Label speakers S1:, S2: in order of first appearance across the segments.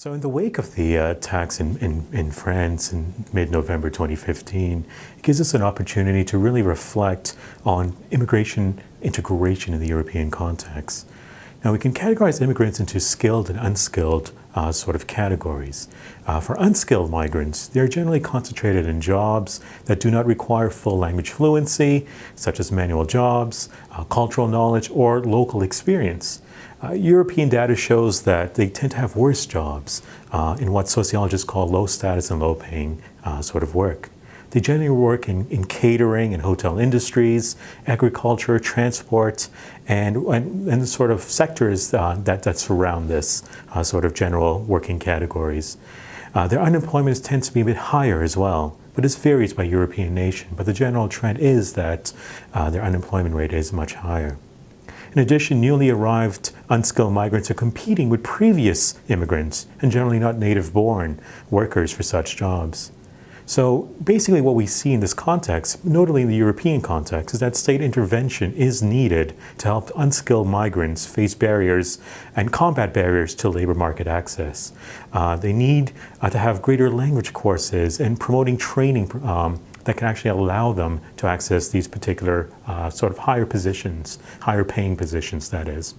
S1: So in the wake of the attacks in France in mid-November 2015, it gives us an opportunity to really reflect on immigration integration in the European context. Now we can categorize immigrants into skilled and unskilled sort of categories. For unskilled migrants, they're generally concentrated in jobs that do not require full language fluency, such as manual jobs, cultural knowledge, or local experience. European data shows that they tend to have worse jobs in what sociologists call low status and low paying sort of work. They generally work in catering and hotel industries, agriculture, transport, and the sort of sectors that surround this sort of general working categories. Their unemployment tends to be a bit higher as well, but this varies by European nation. But the general trend is that their unemployment rate is much higher. In addition, newly arrived unskilled migrants are competing with previous immigrants and generally not native-born workers for such jobs. So basically what we see in this context, notably in the European context, is that state intervention is needed to help unskilled migrants face barriers and combat barriers to labor market access. They need to have greater language courses and promoting training that can actually allow them to access these particular sort of higher positions, higher paying positions, that is.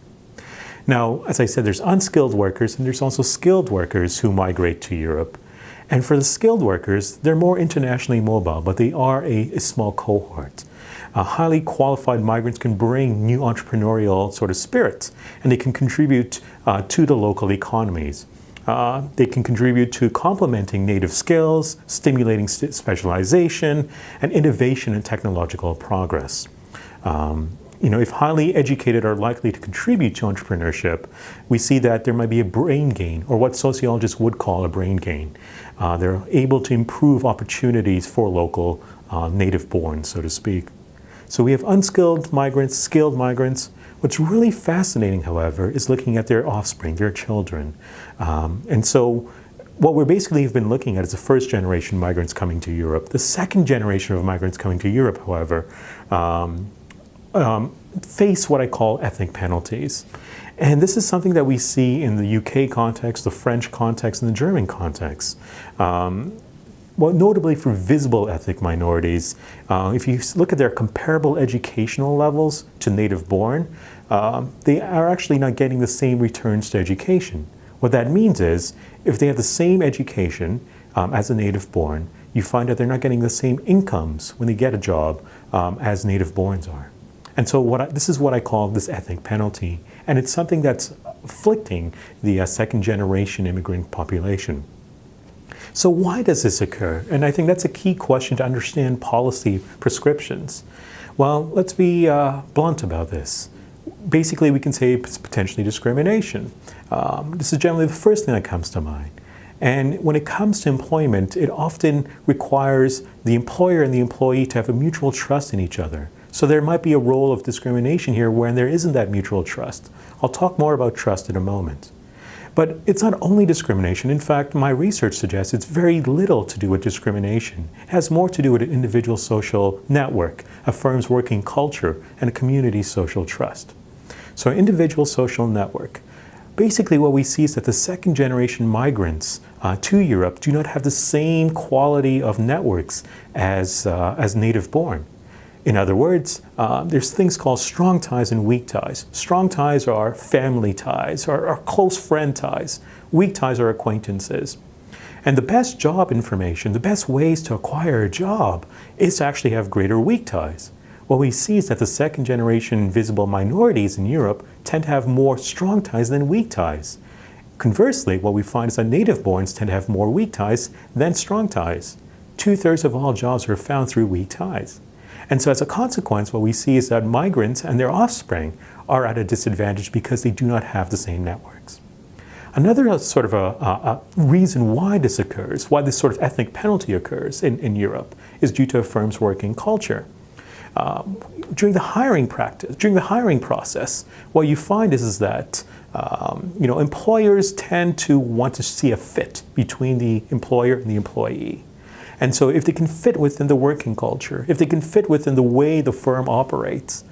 S1: Now, as I said, there's unskilled workers and there's also skilled workers who migrate to Europe. And for the skilled workers, they're more internationally mobile, but they are a small cohort. Highly qualified migrants can bring new entrepreneurial sort of spirit, and they can contribute to the local economies. They can contribute to complementing native skills, stimulating specialization, and innovation and technological progress. If highly educated are likely to contribute to entrepreneurship, we see that there might be a brain gain, or what sociologists would call a brain gain. They're able to improve opportunities for local native-born, so to speak. So we have unskilled migrants, skilled migrants. What's really fascinating, however, is looking at their offspring, their children. And so what we're basically have been looking at is the first generation migrants coming to Europe. The second generation of migrants coming to Europe, however, face what I call ethnic penalties. And this is something that we see in the UK context, the French context, and the German context. Notably for visible ethnic minorities, if you look at their comparable educational levels to native-born, they are actually not getting the same returns to education. What that means is, if they have the same education as a native-born, you find that they're not getting the same incomes when they get a job as native-borns are. And so this is what I call this ethnic penalty, and it's something that's afflicting the second-generation immigrant population. So why does this occur? And I think that's a key question to understand policy prescriptions. Well, let's be blunt about this. Basically, we can say it's potentially discrimination. This is generally the first thing that comes to mind. And when it comes to employment, it often requires the employer and the employee to have a mutual trust in each other. So there might be a role of discrimination here when there isn't that mutual trust. I'll talk more about trust in a moment. But it's not only discrimination. In fact, my research suggests it's very little to do with discrimination. It has more to do with an individual social network, a firm's working culture, and a community's social trust. So an individual social network. Basically what we see is that the second generation migrants to Europe do not have the same quality of networks as native-born. In other words, there's things called strong ties and weak ties. Strong ties are family ties, or close friend ties. Weak ties are acquaintances. And the best job information, the best ways to acquire a job is to actually have greater weak ties. What we see is that the second generation visible minorities in Europe tend to have more strong ties than weak ties. Conversely, what we find is that native-borns tend to have more weak ties than strong ties. 2/3 of all jobs are found through weak ties. And so as a consequence, what we see is that migrants and their offspring are at a disadvantage because they do not have the same networks. Another sort of a reason why this occurs, why this sort of ethnic penalty occurs in Europe, is due to a firm's working culture. During the hiring process, what you find is that employers tend to want to see a fit between the employer and the employee. And so if they can fit within the working culture, if they can fit within the way the firm operates,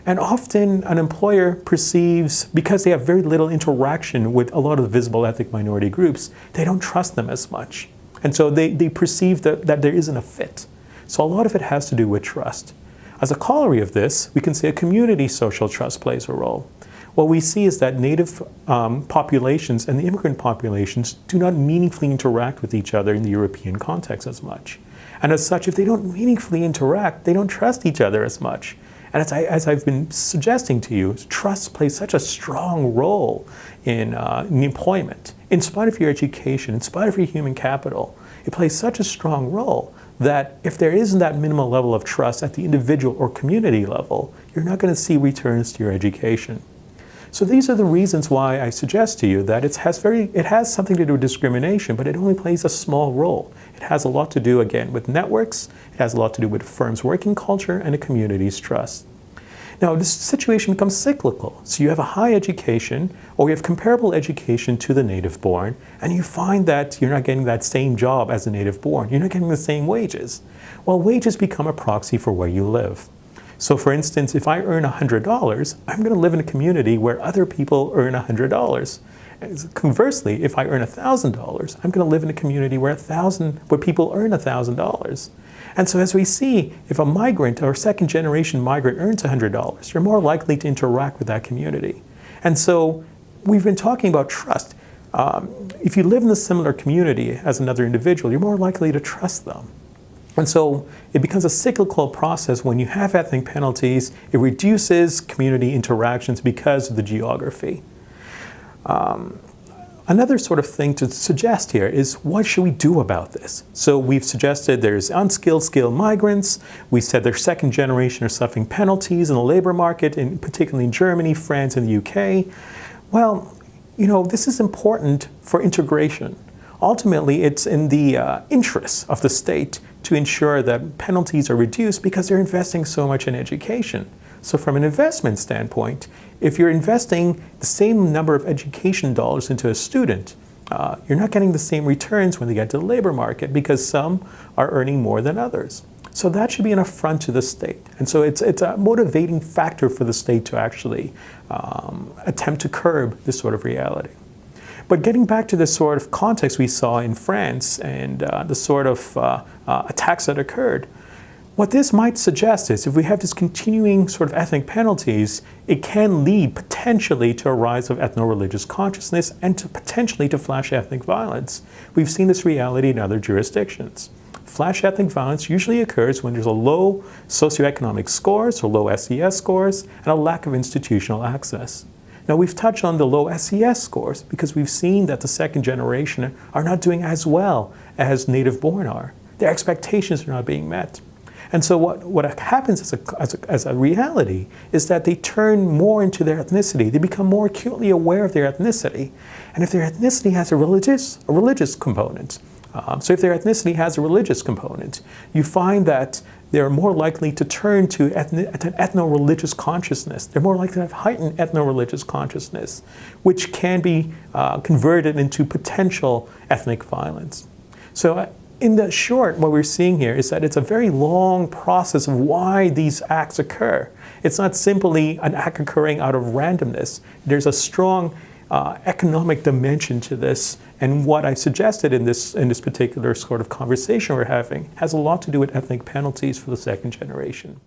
S1: And often an employer perceives, because they have very little interaction with a lot of the visible ethnic minority groups, they don't trust them as much. And so they perceive that there isn't a fit. So a lot of it has to do with trust. As a corollary of this, we can say a community social trust plays a role. What we see is that Native populations and the immigrant populations do not meaningfully interact with each other in the European context as much. And as such, if they don't meaningfully interact, they don't trust each other as much. And as I've been suggesting to you, trust plays such a strong role in employment. In spite of your education, in spite of your human capital, it plays such a strong role that if there isn't that minimal level of trust at the individual or community level, you're not going to see returns to your education. So these are the reasons why I suggest to you that it has something to do with discrimination, but it only plays a small role. It has a lot to do, again, with networks. It has a lot to do with a firm's working culture and a community's trust. Now, this situation becomes cyclical. So you have a high education, or you have comparable education to the native born, and you find that you're not getting that same job as a native born. You're not getting the same wages. Well, wages become a proxy for where you live. So for instance, if I earn $100, I'm going to live in a community where other people earn $100. Conversely, if I earn $1,000, I'm going to live in a community where people earn $1,000. And so as we see, if a migrant or second generation migrant earns $100, you're more likely to interact with that community. And so we've been talking about trust. If you live in a similar community as another individual, you're more likely to trust them. And so it becomes a cyclical process. When you have ethnic penalties, it reduces community interactions because of the geography. Another sort of thing to suggest here is, what should we do about this? So we've suggested there's unskilled, skilled migrants. We said their second generation are suffering penalties in the labor market, particularly in Germany, France, and the UK. Well, this is important for integration. Ultimately, it's in the interests of the state to ensure that penalties are reduced because they're investing so much in education. So from an investment standpoint, if you're investing the same number of education dollars into a student, you're not getting the same returns when they get to the labor market because some are earning more than others. So that should be an affront to the state. And so it's a motivating factor for the state to actually attempt to curb this sort of reality. But getting back to the sort of context we saw in France and the sort of attacks that occurred, what this might suggest is if we have this continuing sort of ethnic penalties, it can lead potentially to a rise of ethno-religious consciousness and potentially to flash ethnic violence. We've seen this reality in other jurisdictions. Flash ethnic violence usually occurs when there's a low socioeconomic scores or low SES scores and a lack of institutional access. Now, we've touched on the low SES scores because we've seen that the second generation are not doing as well as native born are. Their expectations are not being met. And so what happens as a reality is that they turn more into their ethnicity. They become more acutely aware of their ethnicity. And if their ethnicity has a religious component, you find that they're more likely to turn to an ethno-religious consciousness. They're more likely to have heightened ethno-religious consciousness, which can be converted into potential ethnic violence. So in the short, what we're seeing here is that it's a very long process of why these acts occur. It's not simply an act occurring out of randomness. There's a strong economic dimension to this, and what I suggested in this particular sort of conversation we're having has a lot to do with ethnic penalties for the second generation.